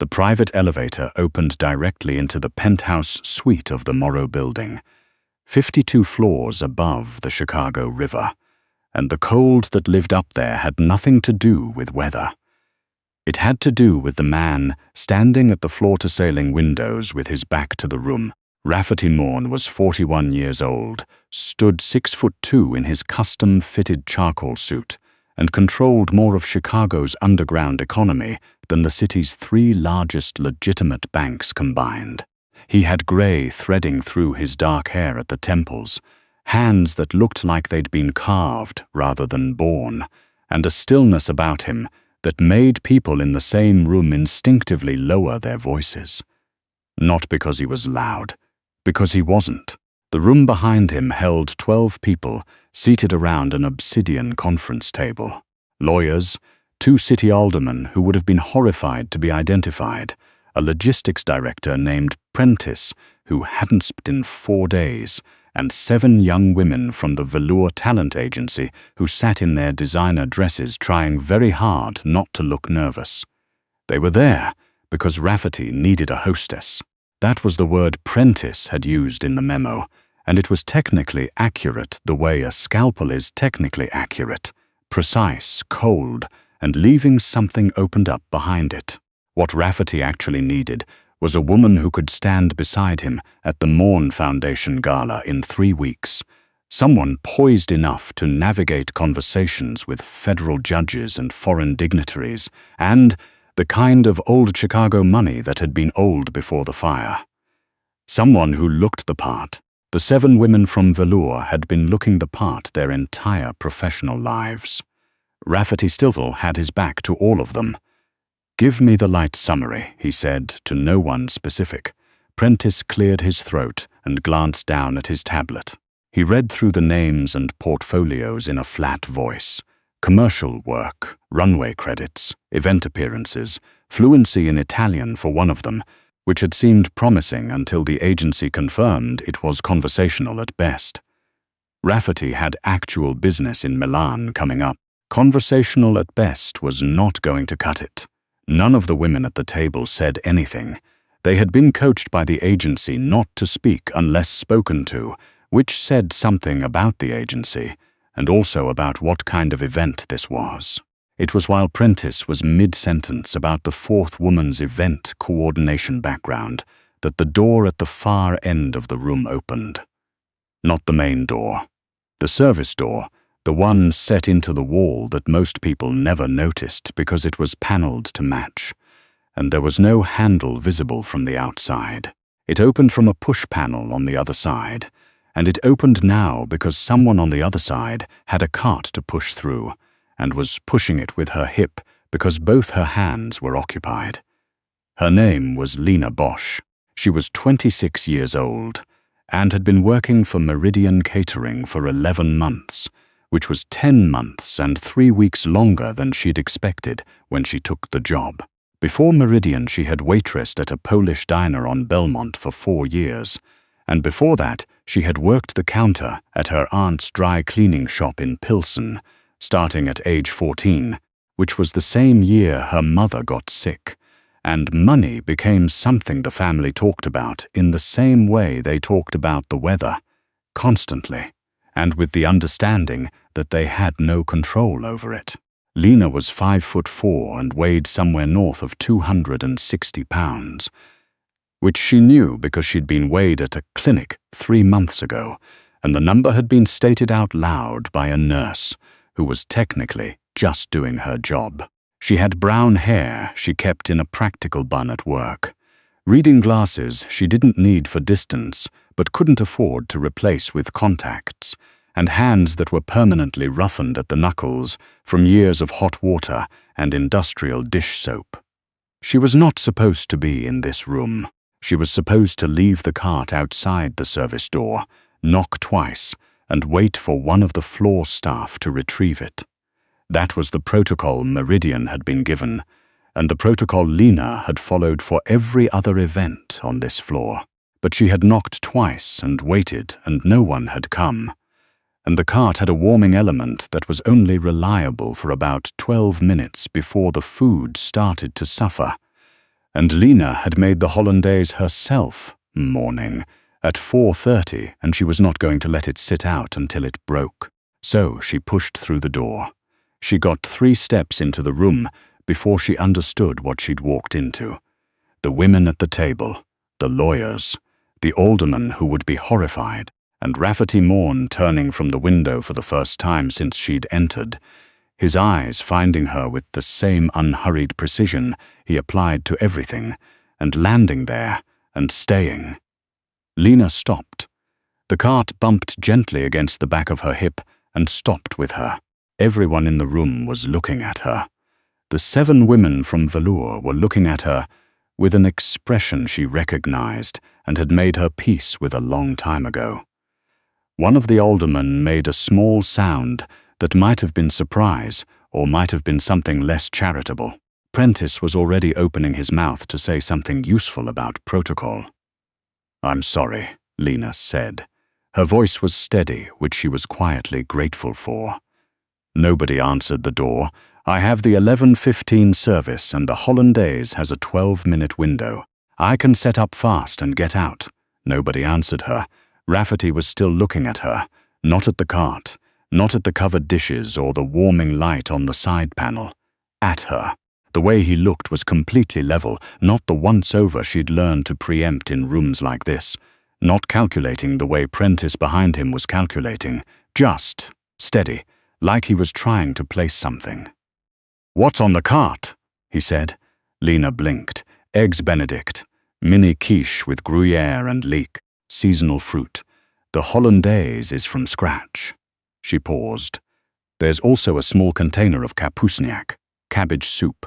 The private elevator opened directly into the penthouse suite of the Morrow building, 52 floors above the Chicago River, and the cold that lived up there had nothing to do with weather. It had to do with the man standing at the floor-to-ceiling windows with his back to the room. Rafferty Mourne was 41 years old, stood 6'2" in his custom-fitted charcoal suit, and controlled more of Chicago's underground economy than the city's 3 largest legitimate banks combined. He had gray threading through his dark hair at the temples, hands that looked like they'd been carved rather than born, and a stillness about him that made people in the same room instinctively lower their voices. Not because he was loud, because he wasn't. The room behind him held 12 people seated around an obsidian conference table. Lawyers, 2 city aldermen who would have been horrified to be identified, a logistics director named Prentice who hadn't slept in 4 days, and 7 young women from the Velour talent agency who sat in their designer dresses trying very hard not to look nervous. They were there because Rafferty needed a hostess. That was the word Prentice had used in the memo, and it was technically accurate the way a scalpel is technically accurate, precise, cold, and leaving something opened up behind it. What Rafferty actually needed was a woman who could stand beside him at the Mourne Foundation Gala in 3 weeks, someone poised enough to navigate conversations with federal judges and foreign dignitaries, and the kind of old Chicago money that had been old before the fire. Someone who looked the part. The 7 women from Velour had been looking the part their entire professional lives. Rafferty still had his back to all of them. "Give me the light summary," he said, to no one specific. Prentice cleared his throat and glanced down at his tablet. He read through the names and portfolios in a flat voice. Commercial work, runway credits, event appearances, fluency in Italian for one of them, which had seemed promising until the agency confirmed it was conversational at best. Rafferty had actual business in Milan coming up. Conversational at best was not going to cut it. None of the women at the table said anything. They had been coached by the agency not to speak unless spoken to, which said something about the agency, and also about what kind of event this was. It was while Prentice was mid-sentence about the 4th woman's event coordination background that the door at the far end of the room opened. Not the main door. The service door, the one set into the wall that most people never noticed because it was paneled to match, and there was no handle visible from the outside. It opened from a push panel on the other side, and it opened now because someone on the other side had a cart to push through, and was pushing it with her hip because both her hands were occupied. Her name was Lena Bosch. She was 26 years old, and had been working for Meridian Catering for 11 months, which was 10 months and 3 weeks longer than she'd expected when she took the job. Before Meridian, she had waitressed at a Polish diner on Belmont for 4 years, and before that, she had worked the counter at her aunt's dry cleaning shop in Pilsen, starting at age 14, which was the same year her mother got sick, and money became something the family talked about in the same way they talked about the weather, constantly, and with the understanding that they had no control over it. Lena was 5'4" and weighed somewhere north of 260 pounds, which she knew because she'd been weighed at a clinic 3 months ago, and the number had been stated out loud by a nurse who was technically just doing her job. She had brown hair she kept in a practical bun at work. Reading glasses she didn't need for distance, but couldn't afford to replace with contacts, and hands that were permanently roughened at the knuckles from years of hot water and industrial dish soap. She was not supposed to be in this room. She was supposed to leave the cart outside the service door, knock twice, and wait for one of the floor staff to retrieve it. That was the protocol Meridian had been given, and the protocol Lena had followed for every other event on this floor. But she had knocked twice and waited, and no one had come. And the cart had a warming element that was only reliable for about 12 minutes before the food started to suffer. And Lena had made the hollandaise herself, morning, at 4:30, and she was not going to let it sit out until it broke. So she pushed through the door. She got 3 steps into the room before she understood what she'd walked into. The women at the table, the lawyers, the aldermen who would be horrified, and Rafferty Mourne turning from the window for the first time since she'd entered, his eyes finding her with the same unhurried precision he applied to everything, and landing there and staying. Lena stopped. The cart bumped gently against the back of her hip and stopped with her. Everyone in the room was looking at her. The 7 women from Velour were looking at her with an expression she recognized and had made her peace with a long time ago. One of the aldermen made a small sound that might have been surprise or might have been something less charitable. Prentice was already opening his mouth to say something useful about protocol. "I'm sorry," Lena said. Her voice was steady, which she was quietly grateful for. Nobody answered the door. "I have the 11:15 service and the hollandaise has a 12-minute window. I can set up fast and get out." Nobody answered her. Rafferty was still looking at her, not at the cart, not at the covered dishes or the warming light on the side panel. At her. The way he looked was completely level, not the once-over she'd learned to preempt in rooms like this, not calculating the way Prentice behind him was calculating, just steady, like he was trying to place something. "What's on the cart?" he said. Lena blinked. "Eggs Benedict, mini quiche with Gruyere and leek, seasonal fruit. The hollandaise is from scratch." She paused. "There's also a small container of kapusniak, cabbage soup.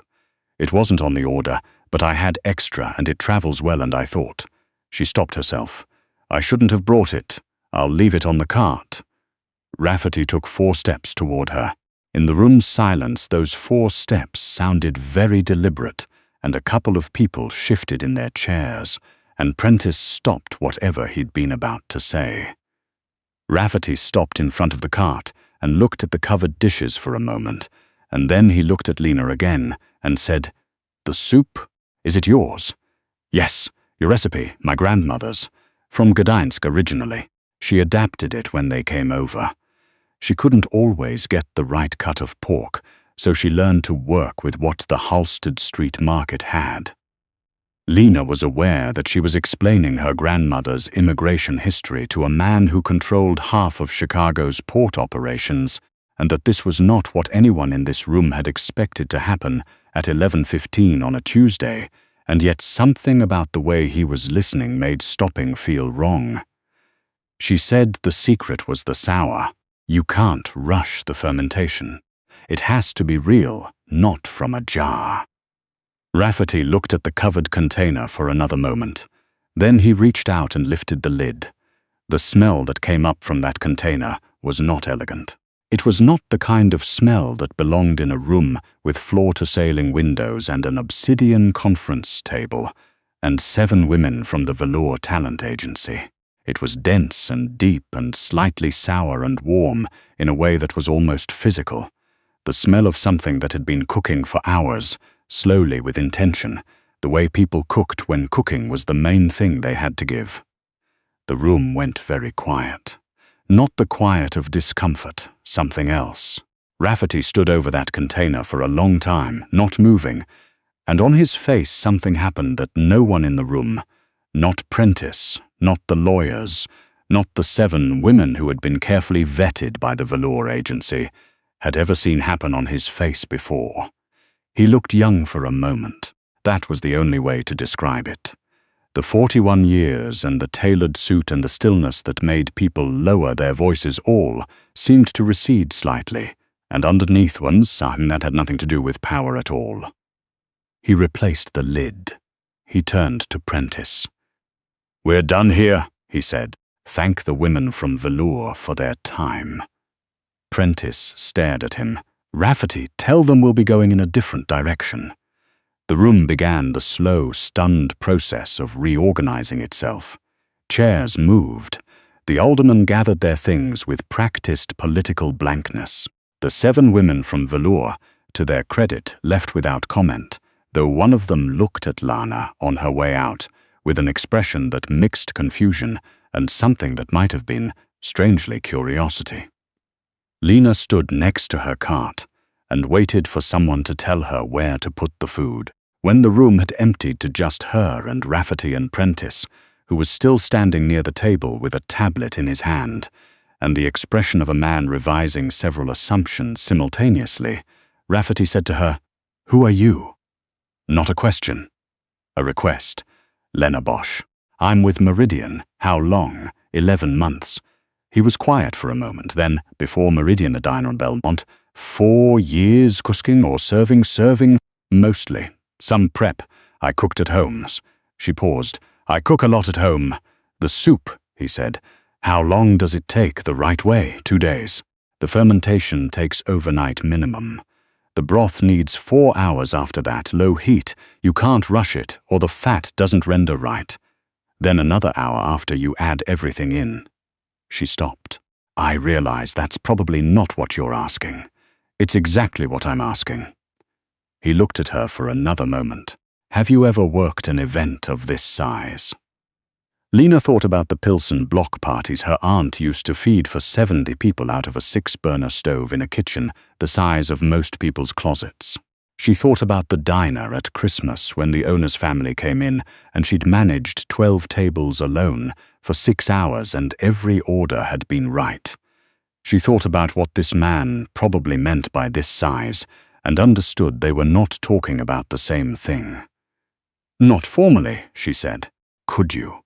It wasn't on the order, but I had extra and it travels well and I thought." She stopped herself. "I shouldn't have brought it. I'll leave it on the cart." Rafferty took 4 steps toward her. In the room's silence, those 4 steps sounded very deliberate, and a couple of people shifted in their chairs, and Prentice stopped whatever he'd been about to say. Rafferty stopped in front of the cart and looked at the covered dishes for a moment, and then he looked at Lena again and said, "The soup? Is it yours?" "Yes, your recipe, my grandmother's. From Gdańsk originally. She adapted it when they came over. She couldn't always get the right cut of pork, so she learned to work with what the Halsted Street market had." Lena was aware that she was explaining her grandmother's immigration history to a man who controlled half of Chicago's port operations, and that this was not what anyone in this room had expected to happen at 11:15 on a Tuesday, and yet something about the way he was listening made stopping feel wrong. She said the secret was the sour. You can't rush the fermentation. It has to be real, not from a jar. Rafferty looked at the covered container for another moment. Then he reached out and lifted the lid. The smell that came up from that container was not elegant. It was not the kind of smell that belonged in a room with floor-to-ceiling windows and an obsidian conference table, and 7 women from the Velour talent agency. It was dense and deep and slightly sour and warm in a way that was almost physical. The smell of something that had been cooking for hours, slowly with intention, the way people cooked when cooking was the main thing they had to give. The room went very quiet. Not the quiet of discomfort, something else. Rafferty stood over that container for a long time, not moving, and on his face something happened that no one in the room, not Prentice, not the lawyers, not the 7 women who had been carefully vetted by the Velour agency, had ever seen happen on his face before. He looked young for a moment. That was the only way to describe it. The 41 years and the tailored suit and the stillness that made people lower their voices all seemed to recede slightly, and underneath one something that had nothing to do with power at all. He replaced the lid. He turned to Prentice. "We're done here," he said. "Thank the women from Velour for their time." Prentice stared at him. "Rafferty, tell them we'll be going in a different direction." The room began the slow, stunned process of reorganizing itself. Chairs moved. The aldermen gathered their things with practiced political blankness. The 7 women from Velour, to their credit, left without comment. though one of them looked at Lana on her way out with an expression that mixed confusion and something that might have been, strangely, curiosity. Lena stood next to her cart and waited for someone to tell her where to put the food. When the room had emptied to just her and Rafferty and Prentice, who was still standing near the table with a tablet in his hand, and the expression of a man revising several assumptions simultaneously, Rafferty said to her, "Who are you?" Not a question. A request. "Lena Bosch. I'm with Meridian. How long? 11 months. He was quiet for a moment, then, before Meridian Adine on Belmont, 4 years cooking or serving, mostly. Some prep. I cooked at homes. She paused. I cook a lot at home. The soup, he said. How long does it take the right way? 2 days. The fermentation takes overnight minimum. The broth needs 4 hours after that, low heat. You can't rush it, or the fat doesn't render right. Then another hour after you add everything in. She stopped. I realize that's probably not what you're asking. It's exactly what I'm asking. He looked at her for another moment. Have you ever worked an event of this size? Lena thought about the Pilsen block parties her aunt used to feed for 70 people out of a 6-burner stove in a kitchen the size of most people's closets. She thought about the diner at Christmas when the owner's family came in and she'd managed 12 tables alone for 6 hours and every order had been right. She thought about what this man probably meant by this size and understood they were not talking about the same thing. Not formally, she said. Could you?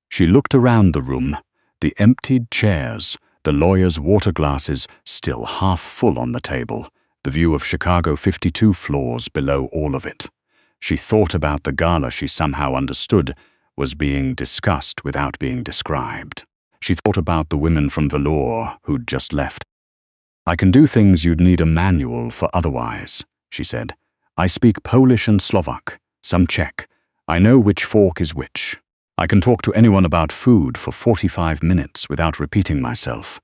She looked around the room, the emptied chairs, the lawyer's water glasses still half full on the table, the view of Chicago 52 floors below all of it. She thought about the gala she somehow understood was being discussed without being described. She thought about the women from Velour who'd just left. I can do things you'd need a manual for otherwise, she said. I speak Polish and Slovak, some Czech. I know which fork is which. I can talk to anyone about food for 45 minutes without repeating myself.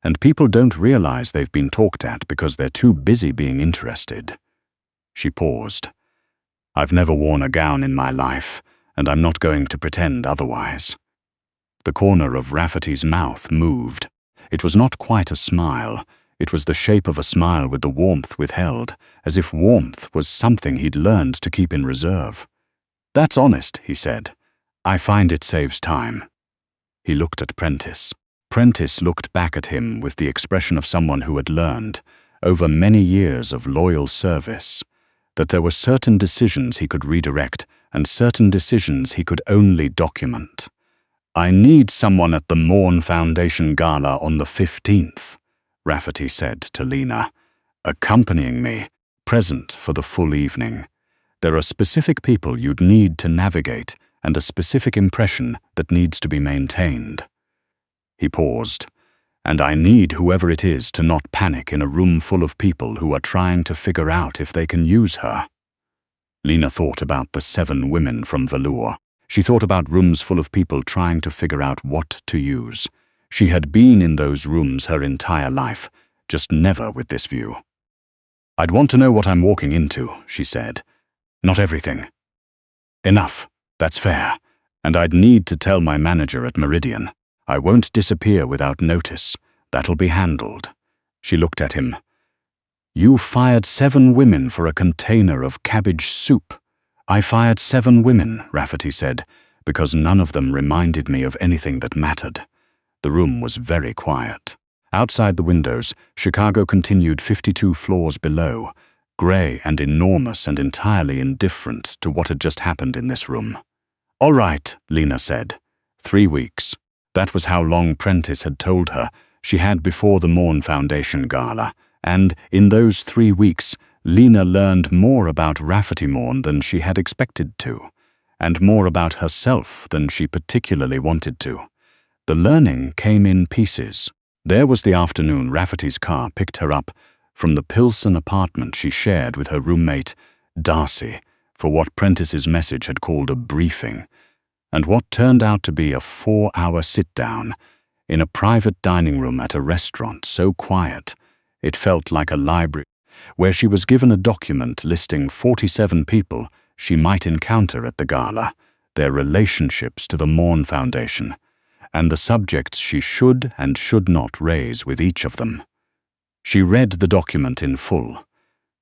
And people don't realize they've been talked at because they're too busy being interested. She paused. I've never worn a gown in my life, and I'm not going to pretend otherwise. The corner of Rafferty's mouth moved. It was not quite a smile. It was the shape of a smile with the warmth withheld, as if warmth was something he'd learned to keep in reserve. That's honest, he said. I find it saves time. He looked at Prentice. Prentice looked back at him with the expression of someone who had learned, over many years of loyal service, that there were certain decisions he could redirect and certain decisions he could only document. I need someone at the Mourne Foundation Gala on the 15th, Rafferty said to Lena, accompanying me, present for the full evening. There are specific people you'd need to navigate and a specific impression that needs to be maintained. He paused. And I need whoever it is to not panic in a room full of people who are trying to figure out if they can use her. Lena thought about the 7 women from Velour. She thought about rooms full of people trying to figure out what to use. She had been in those rooms her entire life, just never with this view. I'd want to know what I'm walking into, she said. Not everything. Enough. That's fair. And I'd need to tell my manager at Meridian. I won't disappear without notice. That'll be handled. She looked at him. You fired 7 women for a container of cabbage soup. I fired 7 women, Rafferty said, because none of them reminded me of anything that mattered. The room was very quiet. Outside the windows, Chicago continued 52 floors below, grey and enormous and entirely indifferent to what had just happened in this room. All right, Lena said. 3 weeks. That was how long Prentice had told her she had before the Mourne Foundation Gala, and in those 3 weeks, Lena learned more about Rafferty Mourne than she had expected to, and more about herself than she particularly wanted to. The learning came in pieces. There was the afternoon Rafferty's car picked her up from the Pilsen apartment she shared with her roommate, Darcy, for what Prentice's message had called a briefing, and what turned out to be a 4-hour sit-down in a private dining room at a restaurant so quiet it felt like a library. where she was given a document listing 47 people she might encounter at the gala, their relationships to the Mourne Foundation, and the subjects she should and should not raise with each of them. She read the document in full.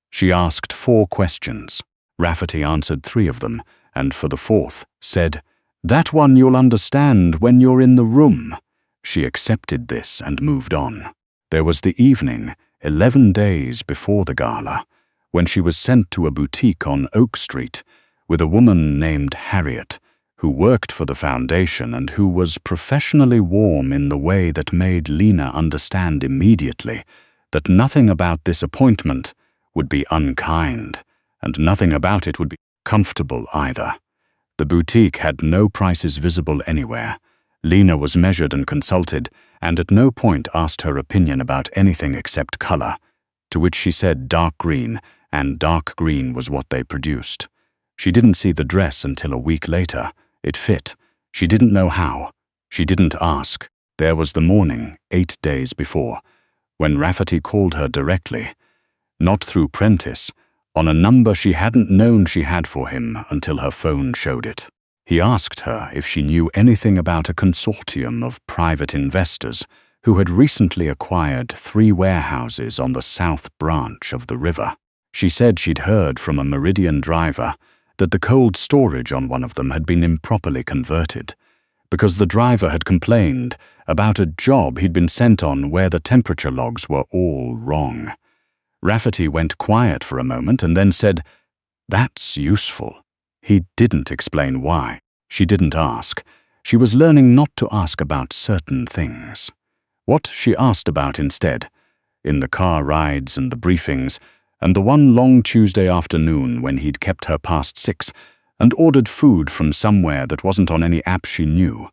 She asked 4 questions. Rafferty answered 3 of them, and for the 4th said, "That one you'll understand when you're in the room." She accepted this and moved on. There was the evening, 11 days before the gala, when she was sent to a boutique on Oak Street with a woman named Harriet, who worked for the foundation and who was professionally warm in the way that made Lena understand immediately that nothing about this appointment would be unkind, and nothing about it would be comfortable either. The boutique had no prices visible anywhere. Lena was measured and consulted, and at no point asked her opinion about anything except color, to which she said dark green, and dark green was what they produced. She didn't see the dress until a week later. It fit. She didn't know how. She didn't ask. There was the morning, 8 days before, when Rafferty called her directly, not through Prentice, on a number she hadn't known she had for him until her phone showed it. He asked her if she knew anything about a consortium of private investors who had recently acquired 3 warehouses on the south branch of the river. She said she'd heard from a Meridian driver that the cold storage on one of them had been improperly converted, because the driver had complained about a job he'd been sent on where the temperature logs were all wrong. Rafferty went quiet for a moment and then said, "That's useful." He didn't explain why. She didn't ask. She was learning not to ask about certain things. What she asked about instead, in the car rides and the briefings, and the one long Tuesday afternoon when he'd kept her past 6 and ordered food from somewhere that wasn't on any app she knew,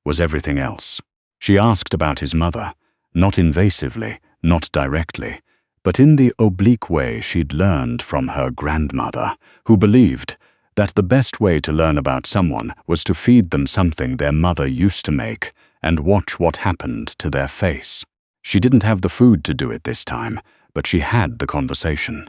was everything else. She asked about his mother, not invasively, not directly, but in the oblique way she'd learned from her grandmother, who believed that the best way to learn about someone was to feed them something their mother used to make and watch what happened to their face. She didn't have the food to do it this time, but she had the conversation.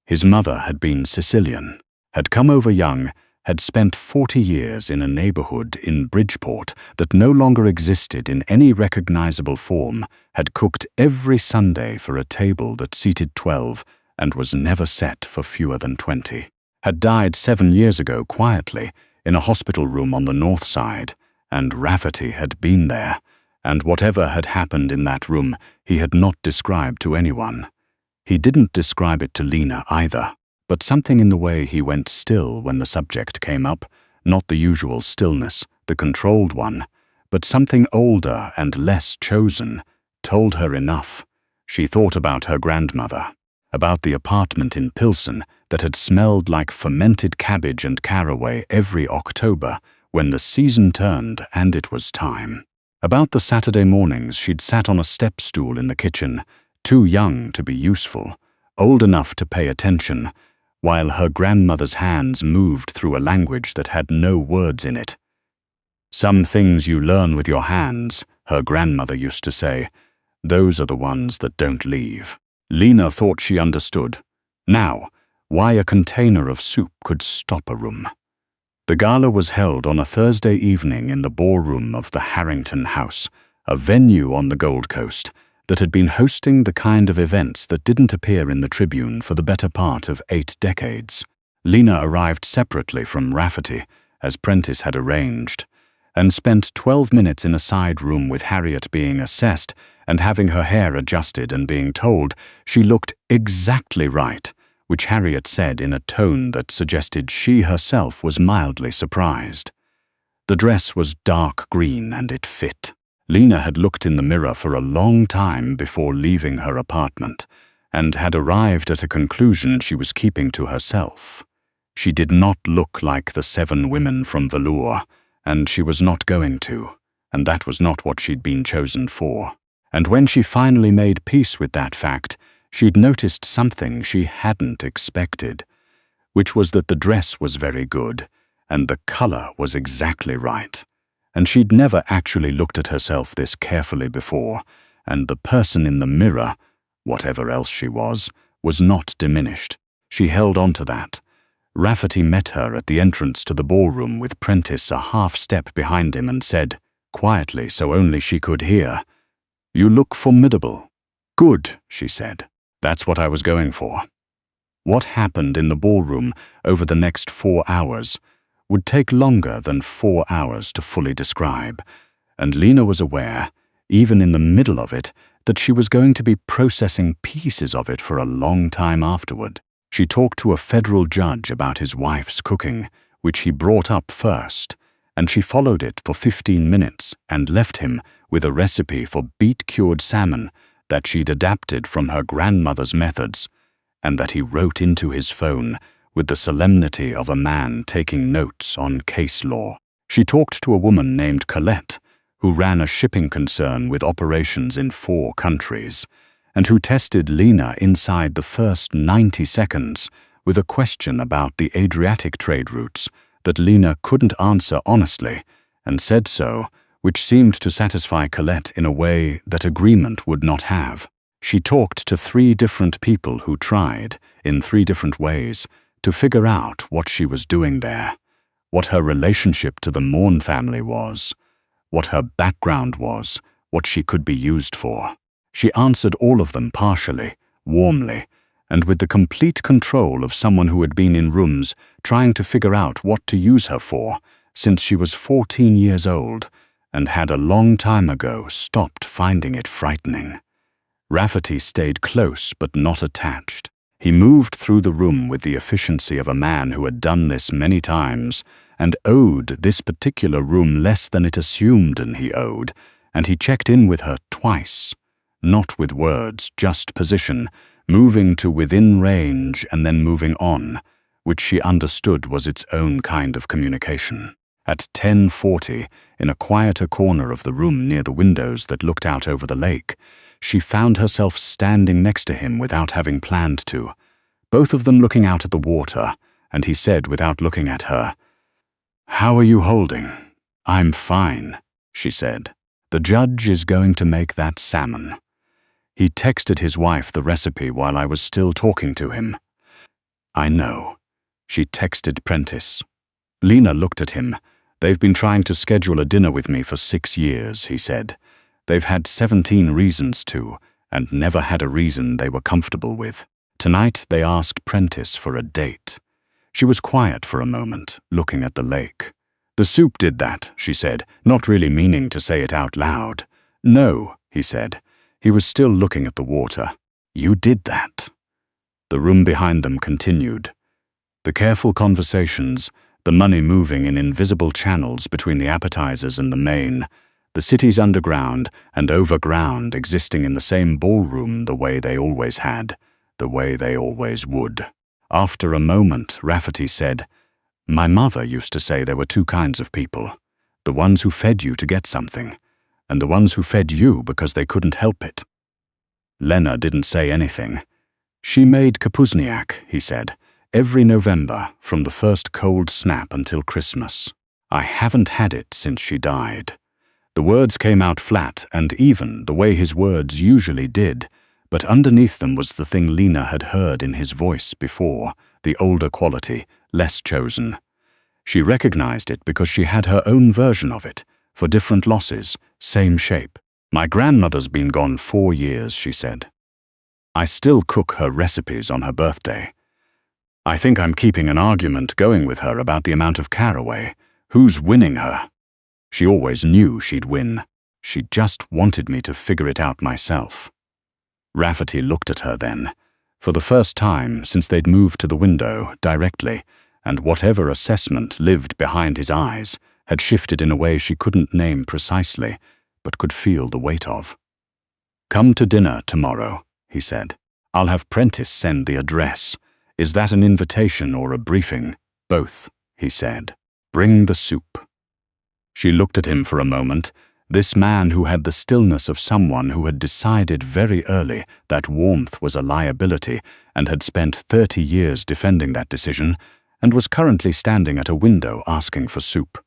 His mother had been Sicilian, had come over young, had spent 40 years in a neighborhood in Bridgeport that no longer existed in any recognizable form, had cooked every Sunday for a table that seated 12 and was never set for fewer than 20, had died 7 years ago quietly in a hospital room on the north side, and Rafferty had been there, and whatever had happened in that room he had not described to anyone. He didn't describe it to Lena either, but something in the way he went still when the subject came up, not the usual stillness, the controlled one, but something older and less chosen, told her enough. She thought about her grandmother, about the apartment in Pilsen that had smelled like fermented cabbage and caraway every October when the season turned and it was time. About the Saturday mornings she'd sat on a step stool in the kitchen, too young to be useful, old enough to pay attention, while her grandmother's hands moved through a language that had no words in it. "Some things you learn with your hands," her grandmother used to say. "Those are the ones that don't leave." Lena thought she understood. Now, why a container of soup could stop a room. The gala was held on a Thursday evening in the ballroom of the Harrington House, a venue on the Gold Coast that had been hosting the kind of events that didn't appear in the Tribune for the better part of 8 decades. Lena arrived separately from Rafferty, as Prentice had arranged, and spent 12 minutes in a side room with Harriet being assessed and having her hair adjusted and being told she looked exactly right, which Harriet said in a tone that suggested she herself was mildly surprised. The dress was dark green and it fit. Lena had looked in the mirror for a long time before leaving her apartment, and had arrived at a conclusion she was keeping to herself. She did not look like the 7 women from Velour, and she was not going to, and that was not what she'd been chosen for. And when she finally made peace with that fact, she'd noticed something she hadn't expected, which was that the dress was very good, and the color was exactly right. And she'd never actually looked at herself this carefully before, and the person in the mirror, whatever else she was was not diminished. She held on to that. Rafferty met her at the entrance to the ballroom with Prentice a half-step behind him and said, quietly so only she could hear, "You look formidable." "Good," she said. "That's what I was going for." What happened in the ballroom over the next 4 hours would take longer than 4 hours to fully describe, and Lena was aware, even in the middle of it, that she was going to be processing pieces of it for a long time afterward. She talked to a federal judge about his wife's cooking, which he brought up first, and she followed it for 15 minutes and left him with a recipe for beet-cured salmon that she'd adapted from her grandmother's methods, and that he wrote into his phone with the solemnity of a man taking notes on case law. She talked to a woman named Colette, who ran a shipping concern with operations in 4 countries, and who tested Lena inside the first 90 seconds with a question about the Adriatic trade routes that Lena couldn't answer honestly, and said so, which seemed to satisfy Colette in a way that agreement would not have. She talked to 3 different people who tried, in 3 different ways, to figure out what she was doing there, what her relationship to the Mourne family was, what her background was, what she could be used for. She answered all of them partially, warmly, and with the complete control of someone who had been in rooms trying to figure out what to use her for since she was 14 years old and had a long time ago stopped finding it frightening. Rafferty stayed close but not attached. He moved through the room with the efficiency of a man who had done this many times and owed this particular room less than it assumed he owed, and he checked in with her twice. Not with words, just position, moving to within range and then moving on, which she understood was its own kind of communication. At 10:40, in a quieter corner of the room near the windows that looked out over the lake, she found herself standing next to him without having planned to, both of them looking out at the water, and he said without looking at her, "How are you holding?" "I'm fine," she said. "The judge is going to make that salmon. He texted his wife the recipe while I was still talking to him." "I know." She texted Prentice. Lena looked at him. "They've been trying to schedule a dinner with me for 6 years, he said. They've had 17 reasons to, and never had a reason they were comfortable with. Tonight they asked Prentice for a date." She was quiet for a moment, looking at the lake. "The soup did that," she said, not really meaning to say it out loud. "No," he said. He was still looking at the water. "You did that." The room behind them continued. The careful conversations, the money moving in invisible channels between the appetizers and the main, the city's underground and overground existing in the same ballroom the way they always had, the way they always would. After a moment, Rafferty said, "My mother used to say there were 2 kinds of people, the ones who fed you to get something, and the ones who fed you because they couldn't help it." Lena didn't say anything. "She made kapuzniak," he said, "every November, from the first cold snap until Christmas. I haven't had it since she died." The words came out flat and even, the way his words usually did, but underneath them was the thing Lena had heard in his voice before, the older quality, less chosen. She recognized it because she had her own version of it, for different losses, same shape. "My grandmother's been gone 4 years, she said. I still cook her recipes on her birthday. I think I'm keeping an argument going with her about the amount of caraway. Who's winning her? She always knew she'd win. She just wanted me to figure it out myself." Rafferty looked at her then, for the first time since they'd moved to the window, directly, and whatever assessment lived behind his eyes had shifted in a way she couldn't name precisely, but could feel the weight of. "Come to dinner tomorrow," he said. "I'll have Prentice send the address. Is that an invitation or a briefing?" "Both," he said. "Bring the soup." She looked at him for a moment, this man who had the stillness of someone who had decided very early that warmth was a liability and had spent 30 years defending that decision, and was currently standing at a window asking for soup.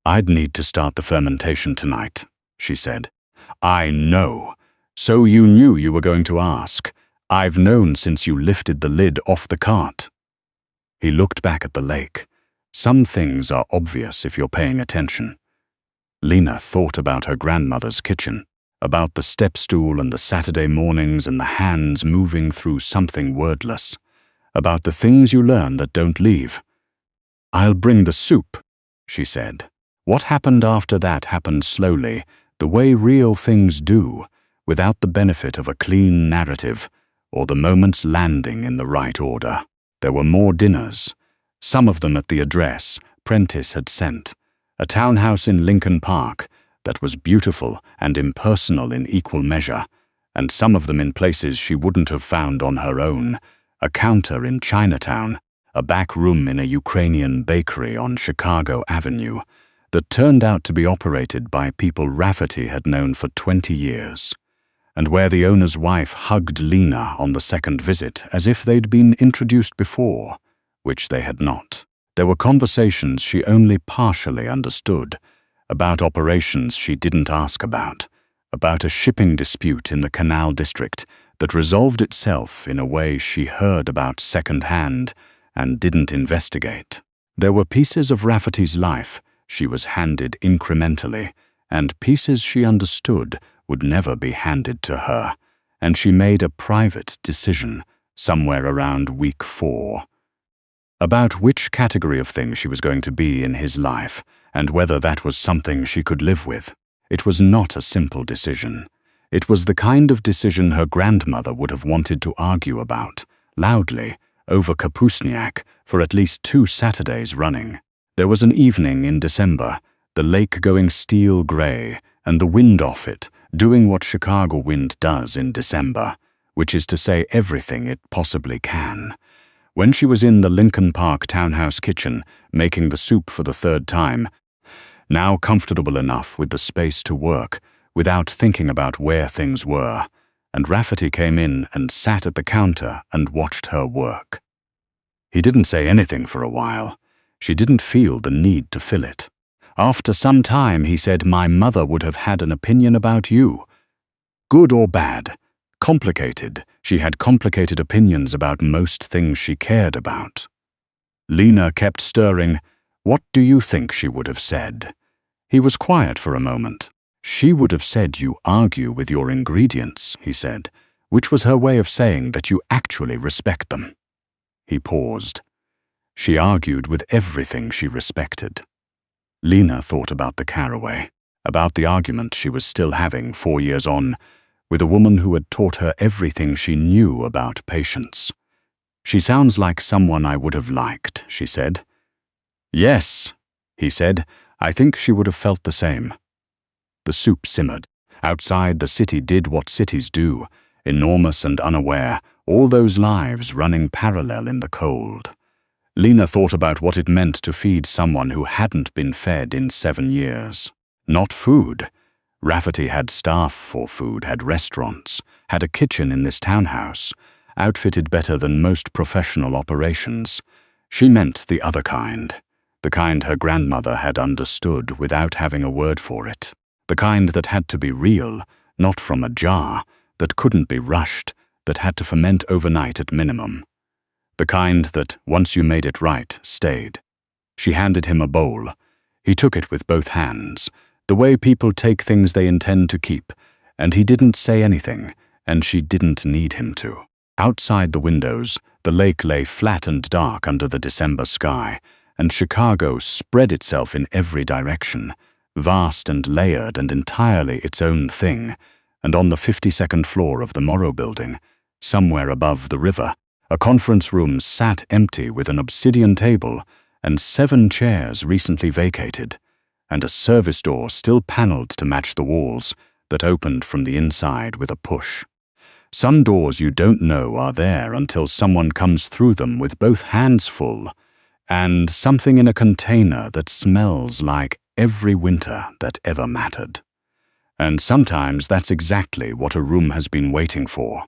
"I'd need to start the fermentation tonight," she said. "I know. So you knew you were going to ask. I've known since you lifted the lid off the cart." He looked back at the lake. Some things are obvious if you're paying attention. Lena thought about her grandmother's kitchen, about the step stool and the Saturday mornings and the hands moving through something wordless, about the things you learn that don't leave. "I'll bring the soup," she said. What happened after that happened slowly, the way real things do, without the benefit of a clean narrative or the moment's landing in the right order. There were more dinners, some of them at the address Prentice had sent, a townhouse in Lincoln Park that was beautiful and impersonal in equal measure, and some of them in places she wouldn't have found on her own, a counter in Chinatown, a back room in a Ukrainian bakery on Chicago Avenue that turned out to be operated by people Rafferty had known for 20 years, and where the owner's wife hugged Lena on the second visit as if they'd been introduced before, which they had not. There were conversations she only partially understood, about operations she didn't ask about a shipping dispute in the Canal District that resolved itself in a way she heard about second-hand and didn't investigate. There were pieces of Rafferty's life she was handed incrementally, and pieces she understood would never be handed to her, and she made a private decision somewhere around week 4 about which category of thing she was going to be in his life and whether that was something she could live with. It was not a simple decision. It was the kind of decision her grandmother would have wanted to argue about, loudly, over kapusniak for at least 2 Saturdays running. There was an evening in December, the lake going steel gray, and the wind off it, doing what Chicago wind does in December, which is to say everything it possibly can. When she was in the Lincoln Park townhouse kitchen, making the soup for the 3rd time, now comfortable enough with the space to work, without thinking about where things were, and Rafferty came in and sat at the counter and watched her work. He didn't say anything for a while. She didn't feel the need to fill it. After some time, he said, "My mother would have had an opinion about you. Good or bad. Complicated. She had complicated opinions about most things she cared about." Lena kept stirring. "What do you think she would have said?" He was quiet for a moment. "She would have said you argue with your ingredients," he said, which was her way of saying that you actually respect them. He paused. She argued with everything she respected. Lena thought about the caraway, about the argument she was still having 4 years on, with a woman who had taught her everything she knew about patience. "She sounds like someone I would have liked," she said. "Yes," he said, "I think she would have felt the same." The soup simmered. Outside, the city did what cities do, enormous and unaware, all those lives running parallel in the cold. Lena thought about what it meant to feed someone who hadn't been fed in 7 years. Not food. Rafferty had staff for food, had restaurants, had a kitchen in this townhouse, outfitted better than most professional operations. She meant the other kind, the kind her grandmother had understood without having a word for it, the kind that had to be real, not from a jar, that couldn't be rushed, that had to ferment overnight at minimum. The kind that, once you made it right, stayed. She handed him a bowl. He took it with both hands, the way people take things they intend to keep, and he didn't say anything, and she didn't need him to. Outside the windows, the lake lay flat and dark under the December sky, and Chicago spread itself in every direction, vast and layered and entirely its own thing, and on the 52nd floor of the Morrow building, somewhere above the river, a conference room sat empty with an obsidian table and 7 chairs recently vacated, and a service door still paneled to match the walls that opened from the inside with a push. Some doors you don't know are there until someone comes through them with both hands full, and something in a container that smells like every winter that ever mattered. And sometimes that's exactly what a room has been waiting for.